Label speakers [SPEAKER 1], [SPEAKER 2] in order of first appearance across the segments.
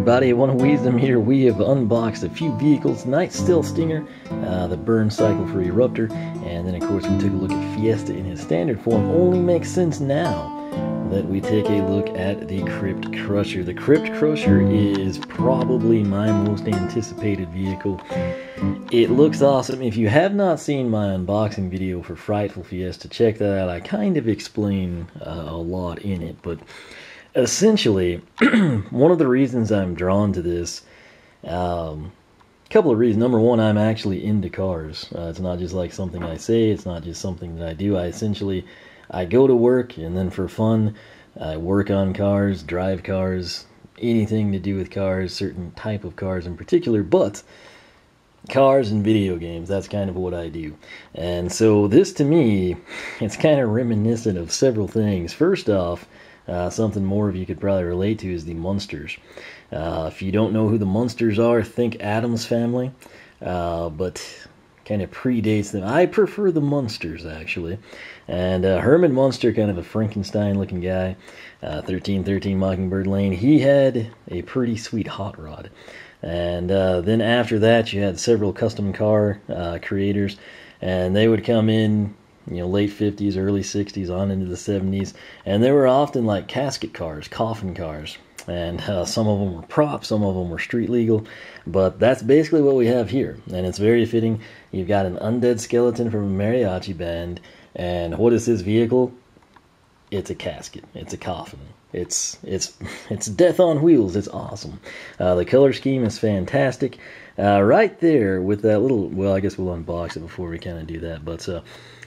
[SPEAKER 1] everybody, One Wisdom here. We have unboxed a few vehicles. Night Stealth Stinger, the Burn Cycle for Eruptor, and then of course we took a look at Fiesta in his standard form. Only makes sense now that we take a look at the Crypt Crusher. The Crypt Crusher is probably my most anticipated vehicle. It looks awesome. If you have not seen my unboxing video for Frightful Fiesta, check that out. I kind of explain a lot in it, but essentially, one of the reasons I'm drawn to this, couple of reasons. Number one, I'm actually into cars. It's not just like something I say, it's not just something that I do. I go to work, and then for fun, I work on cars, drive cars, anything to do with cars, certain type of cars in particular, but cars and video games, that's kind of what I do. And so this, to me, it's kind of reminiscent of several things. First off, something more of you could probably relate to is the Munsters. If you don't know who the Munsters are, think Addams Family, but kind of predates them. I prefer the Munsters, actually. And Herman Munster, kind of a Frankenstein-looking guy, 1313 Mockingbird Lane, he had a pretty sweet hot rod. And then after that, you had several custom car creators, and they would come in, you know, late 50s, early 60s, on into the 70s, and they were often like casket cars, coffin cars, and some of them were props, some of them were street legal, but that's basically what we have here, and it's very fitting. You've got an undead skeleton from a mariachi band, and what is this vehicle? It's a casket, it's a coffin. It's death on wheels. It's awesome. The color scheme is fantastic. Right there with that little, well, I guess we'll unbox it before we kind of do that, but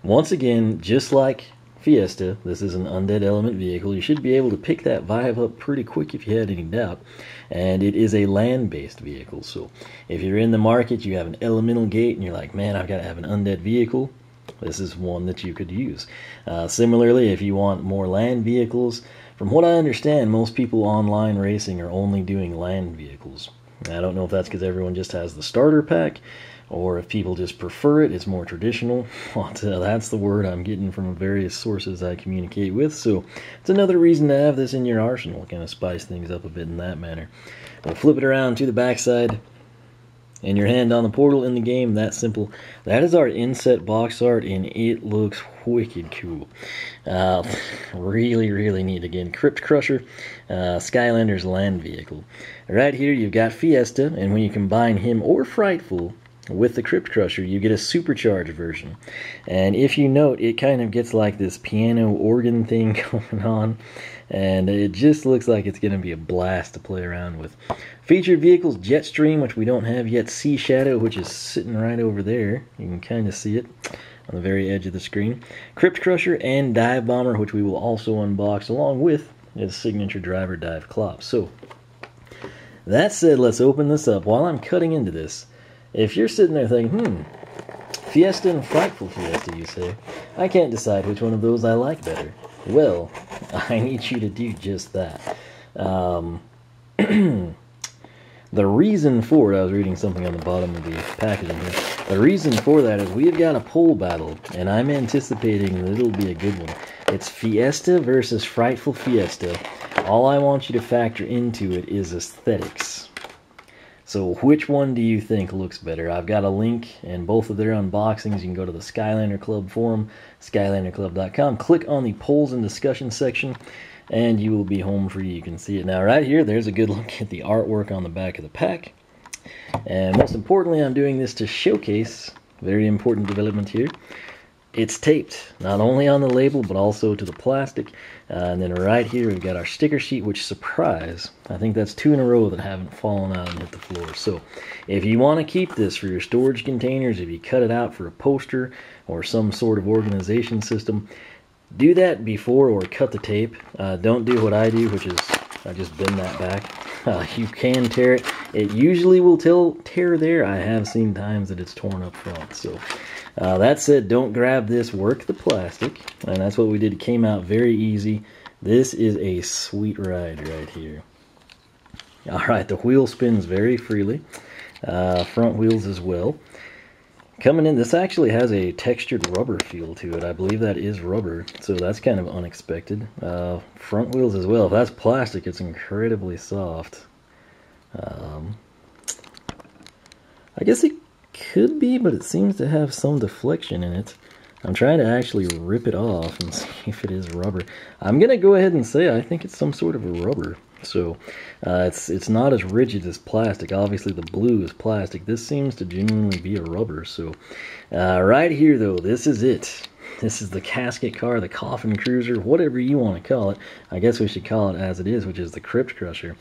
[SPEAKER 1] once again, just like Fiesta, this is an undead element vehicle. You should be able to pick that vibe up pretty quick if you had any doubt. And it is a land-based vehicle, so if you're in the market, you have an elemental gate, and you're like, man, I've got to have an undead vehicle, this is one that you could use. Similarly, if you want more land vehicles, from what I understand, most people online racing are only doing land vehicles. I don't know if that's because everyone just has the starter pack, or if people just prefer it, it's more traditional. That's the word I'm getting from various sources I communicate with, so it's another reason to have this in your arsenal, kind of spice things up a bit in that manner. We'll flip it around to the backside, and your hand on the portal in the game, that simple. That is our inset box art, and it looks wicked cool. Really, really neat. Again, Crypt Crusher, Skylander's land vehicle. Right here, you've got Fiesta, and when you combine him or Frightful with the Crypt Crusher, you get a supercharged version. And if you note, it kind of gets like this piano organ thing going on, and it just looks like it's going to be a blast to play around with. Featured vehicles, Jetstream, which we don't have yet, Sea Shadow, which is sitting right over there. You can kind of see it on the very edge of the screen. Crypt Crusher and Dive Bomber, which we will also unbox, along with his signature driver, Dive Clop. So, that said, let's open this up. While I'm cutting into this, if you're sitting there thinking, Fiesta and Frightful Fiesta, you say, I can't decide which one of those I like better. Well, I need you to do just that. The reason for it, I was reading something on the bottom of the packaging here. The reason for that is we've got a poll battle, and I'm anticipating that it'll be a good one. It's Fiesta versus Frightful Fiesta. All I want you to factor into it is aesthetics. So which one do you think looks better? I've got a link in both of their unboxings. You can go to the Skylander Club Forum, skylanderclub.com. Click on the polls and discussion section, and you will be home free. You can see it now. Right here, there's a good look at the artwork on the back of the pack. And most importantly, I'm doing this to showcase, very important development here, it's taped, not only on the label, but also to the plastic. And then right here, we've got our sticker sheet, which, surprise, I think that's 2 in a row that haven't fallen out and hit the floor. So if you want to keep this for your storage containers, if you cut it out for a poster or some sort of organization system, do that before or cut the tape. Don't do what I do, which is I just bend that back. You can tear it. It usually will tear there. I have seen times that it's torn up front. So that said, don't grab this, work the plastic, and that's what we did. It came out very easy. This is a sweet ride right here. Alright, the wheel spins very freely. Front wheels as well. Coming in, this actually has a textured rubber feel to it. I believe that is rubber, so that's kind of unexpected. Front wheels as well. If that's plastic, it's incredibly soft. Um, I guess it could be, but it seems to have some deflection in it. I'm trying to actually rip it off and see if it is rubber. I'm going to go ahead and say I think it's some sort of a rubber. So it's not as rigid as plastic. Obviously the blue is plastic. This seems to genuinely be a rubber. So right here though, this is it. This is the casket car, the coffin cruiser, whatever you want to call it. I guess we should call it as it is, which is the Crypt Crusher.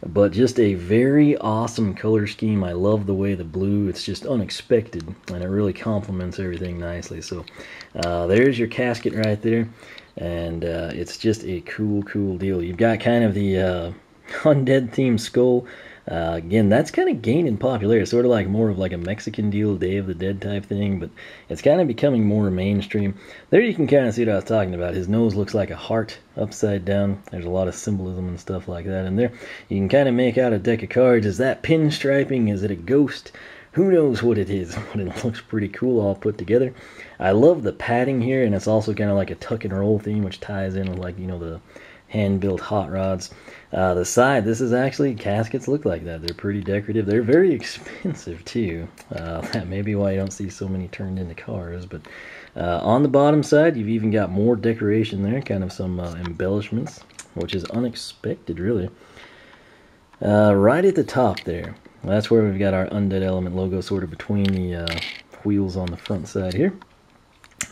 [SPEAKER 1] But just a very awesome color scheme. I love the way the blue, it's just unexpected, and it really complements everything nicely. So there's your casket right there, and it's just a cool deal. You've got kind of the undead themed skull. Again, that's kind of gaining popularity, sort of like more of like a Mexican deal, Day of the Dead type thing, but it's kind of becoming more mainstream. There you can kind of see what I was talking about. His nose looks like a heart upside down. There's a lot of symbolism and stuff like that in there. You can kind of make out a deck of cards. Is that pinstriping? Is it a ghost? Who knows what it is, but it looks pretty cool all put together. I love the padding here, and it's also kind of like a tuck and roll theme, which ties in with, like, you know, the hand-built hot rods. The side, this is actually, caskets look like that. They're pretty decorative. They're very expensive too. That may be why you don't see so many turned into cars. But on the bottom side, you've even got more decoration there, kind of some embellishments, which is unexpected really. Right at the top there, that's where we've got our Undead Element logo sort of between the wheels on the front side here.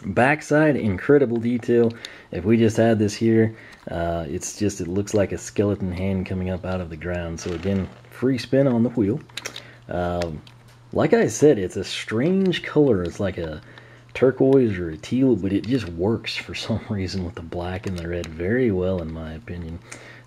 [SPEAKER 1] Backside, incredible detail. If we just had this here, it looks like a skeleton hand coming up out of the ground. So again, free spin on the wheel. Like I said, it's a strange color. It's like a turquoise or a teal, but it just works for some reason with the black and the red very well, in my opinion.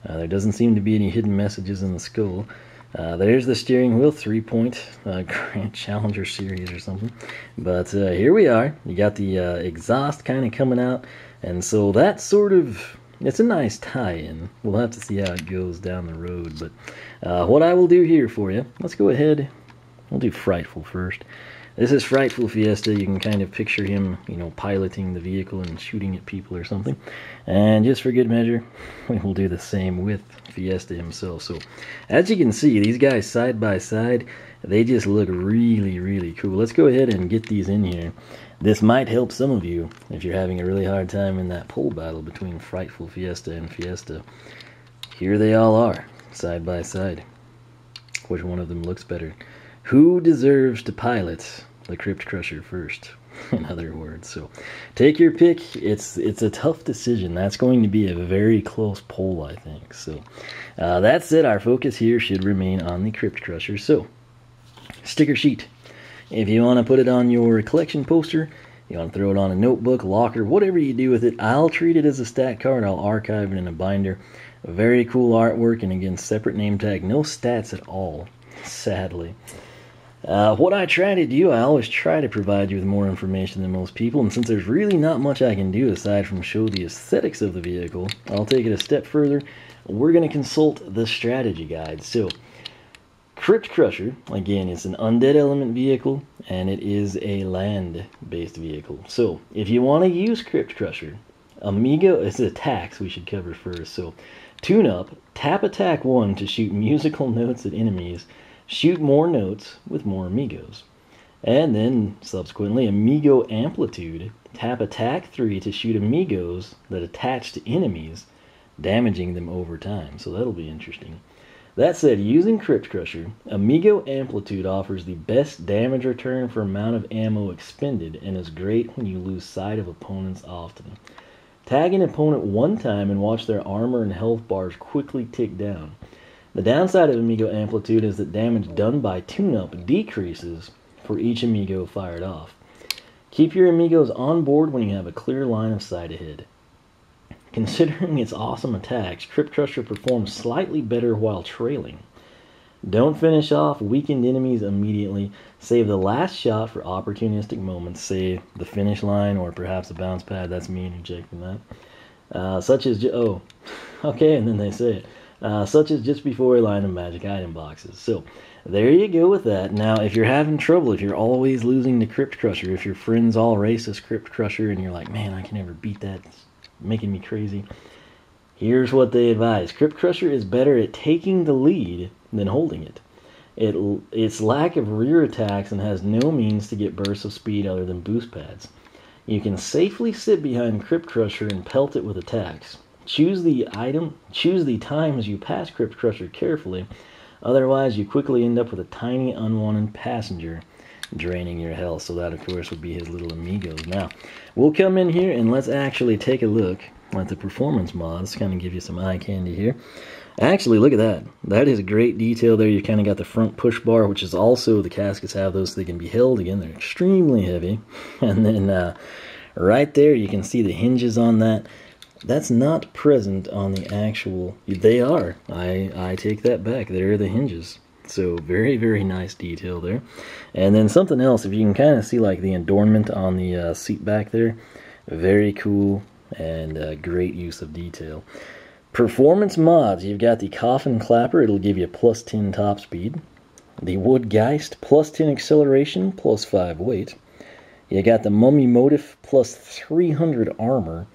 [SPEAKER 1] There doesn't seem to be any hidden messages in the skull. There's the steering wheel, 3-point Grand Challenger series or something. But here we are. You got the exhaust kind of coming out. And so that's sort of, it's a nice tie-in. We'll have to see how it goes down the road. But what I will do here for you, let's go ahead. We'll do Frightful first. This is Frightful Fiesta. You can kind of picture him, you know, piloting the vehicle and shooting at people or something. And just for good measure, we will do the same with Fiesta himself. So, as you can see, these guys side by side, they just look really cool. Let's go ahead and get these in here. This might help some of you if you're having a really hard time in that pole battle between Frightful Fiesta and Fiesta. Here they all are, side by side. Which one of them looks better? Who deserves to pilot the Crypt Crusher first? In other words, so take your pick. It's a tough decision. That's going to be a very close poll, I think. So that said, our focus here should remain on the Crypt Crusher. So sticker sheet. If you want to put it on your collection poster, you want to throw it on a notebook, locker, whatever you do with it, I'll treat it as a stat card. I'll archive it in a binder. Very cool artwork, and again, separate name tag. No stats at all, sadly. What I try to do, I always try to provide you with more information than most people, and since there's really not much I can do aside from show the aesthetics of the vehicle, I'll take it a step further. We're going to consult the strategy guide. So, Crypt Crusher, again, it's an Undead Element vehicle, and it is a land-based vehicle. So, if you want to use Crypt Crusher, Amigo, it's attacks we should cover first. So, tune up, tap attack 1 to shoot musical notes at enemies, shoot more notes with more amigos. And then, subsequently, Amigo Amplitude. Tap attack 3 to shoot amigos that attach to enemies, damaging them over time. So that'll be interesting. That said, using Crypt Crusher, Amigo Amplitude offers the best damage return for amount of ammo expended and is great when you lose sight of opponents often. Tag an opponent one time and watch their armor and health bars quickly tick down. The downside of Amigo Amplitude is that damage done by tune-up decreases for each amigo fired off. Keep your amigos on board when you have a clear line of sight ahead. Considering its awesome attacks, Crypt Crusher performs slightly better while trailing. Don't finish off weakened enemies immediately. Save the last shot for opportunistic moments, say the finish line or perhaps a bounce pad. That's me interjecting that. Such as, okay, and then they say it. Such as just before a line of magic item boxes. So, there you go with that. Now, if you're having trouble, if you're always losing to Crypt Crusher, if your friends all race as Crypt Crusher and you're like, man, I can never beat that, it's making me crazy, here's what they advise. Crypt Crusher is better at taking the lead than holding it. Its lack of rear attacks and has no means to get bursts of speed other than boost pads. You can safely sit behind Crypt Crusher and pelt it with attacks. Choose the times you pass Crypt Crusher carefully, otherwise you quickly end up with a tiny unwanted passenger draining your health. So that, of course, would be his little amigos. Now, we'll come in here and let's actually take a look at the performance mods, kind of give you some eye candy here. Actually, look at that. That is great detail there. You kind of got the front push bar, which is also, the caskets have those so they can be held. Again, they're extremely heavy. And then right there, you can see the hinges on that. That's not present on the actual, they are. I take that back. There are the hinges. So very, very nice detail there. And then something else, if you can kind of see like the adornment on the seat back there, very cool and great use of detail. Performance mods, you've got the Coffin Clapper, it'll give you plus 10 top speed. The Wood Geist, plus 10 acceleration, plus 5 weight. You got the Mummy Motif, plus 300 armor.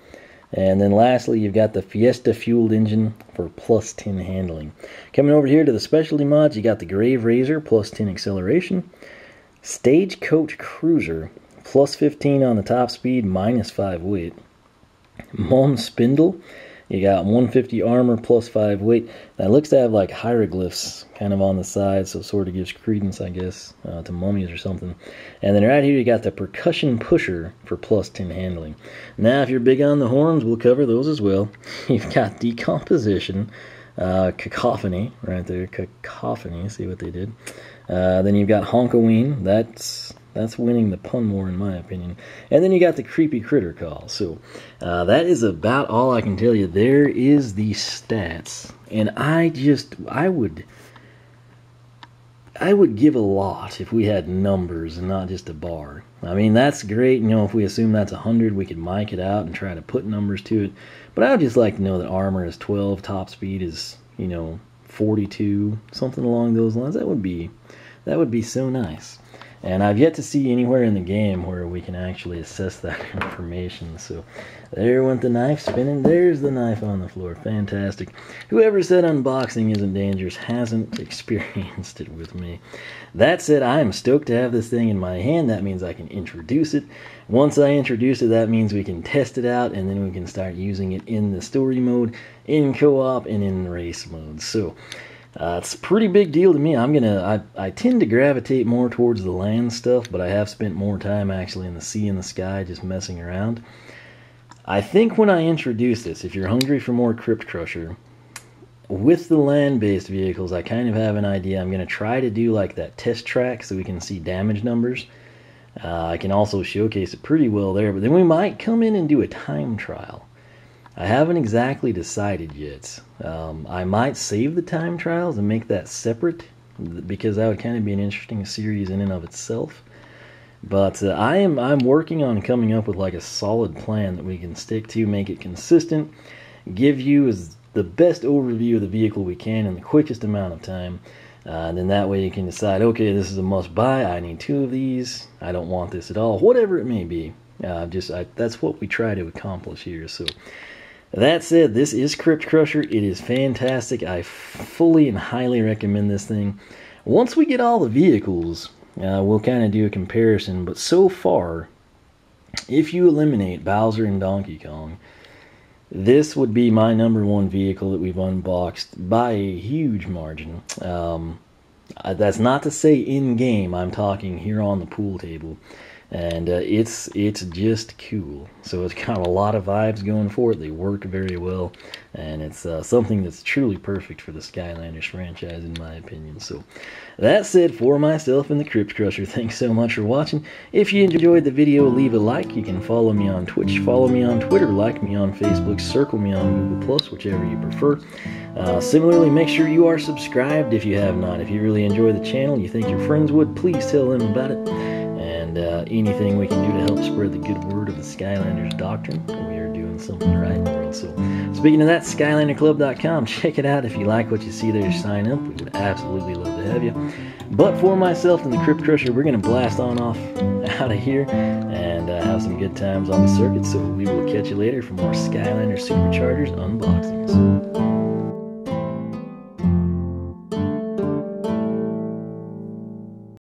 [SPEAKER 1] And then lastly, you've got the Fiesta fueled engine for plus 10 handling. Coming over here to the specialty mods, you got the Grave Razor, plus 10 acceleration. Stagecoach Cruiser, plus 15 on the top speed, minus 5 weight. Mom Spindle, you got 150 armor plus 5 weight. That looks to have like hieroglyphs kind of on the side, so it sort of gives credence, I guess, to mummies or something. And then right here you got the Percussion Pusher for plus 10 handling. Now, if you're big on the horns, we'll cover those as well. You've got Decomposition, Cacophony, right there, Cacophony, see what they did. Then you've got Honkoween, that's winning the pun war in my opinion. And then you got the Creepy Critter Call. So that is about all I can tell you. There is the stats. And I would give a lot if we had numbers and not just a bar. I mean, that's great. You know, if we assume that's 100, we could mic it out and try to put numbers to it. But I would just like to know that armor is 12, top speed is, 42, something along those lines. That would be so nice. And I've yet to see anywhere in the game where we can actually assess that information. So there went the knife spinning. There's the knife on the floor. Fantastic. Whoever said unboxing isn't dangerous hasn't experienced it with me. That said, I am stoked to have this thing in my hand. That means I can introduce it. Once I introduce it, that means we can test it out, and then we can start using it in the story mode, in co-op, and in race mode. So it's a pretty big deal to me. I tend to gravitate more towards the land stuff, but I have spent more time actually in the sea and the sky just messing around. I think when I introduce this, if you're hungry for more Crypt Crusher, with the land-based vehicles, I kind of have an idea. I'm going to try to do like that test track so we can see damage numbers. I can also showcase it pretty well there, but then we might come in and do a time trial. I haven't exactly decided yet. I might save the time trials and make that separate, because that would kind of be an interesting series in and of itself. But I'm working on coming up with like a solid plan that we can stick to, make it consistent, give you the best overview of the vehicle we can in the quickest amount of time. And then that way you can decide, okay, this is a must buy, I need 2 of these, I don't want this at all, whatever it may be. That's what we try to accomplish here. So that said, this is Crypt Crusher. It is fantastic. I fully and highly recommend this thing. Once we get all the vehicles, we'll kind of do a comparison. But so far, if you eliminate Bowser and Donkey Kong, this would be my #1 vehicle that we've unboxed by a huge margin. That's not to say in-game. I'm talking here on the pool table. And it's just cool. So it's got a lot of vibes going for it. They work very well, and it's something that's truly perfect for the Skylanders franchise, in my opinion. So that said, for myself and the Crypt Crusher, thanks so much for watching. If you enjoyed the video, leave a like. You can follow me on Twitch, follow me on Twitter, like me on Facebook, circle me on Google+, whichever you prefer. Similarly, make sure you are subscribed if you have not. If you really enjoy the channel and you think your friends would, please tell them about it. And anything we can do to help spread the good word of the Skylanders doctrine, we are doing something right in the world. So, speaking of that, SkylanderClub.com, check it out. If you like what you see there, sign up. We would absolutely love to have you. But for myself and the Crypt Crusher, we're going to blast on off out of here and have some good times on the circuit. So we will catch you later for more Skylanders SuperChargers unboxings.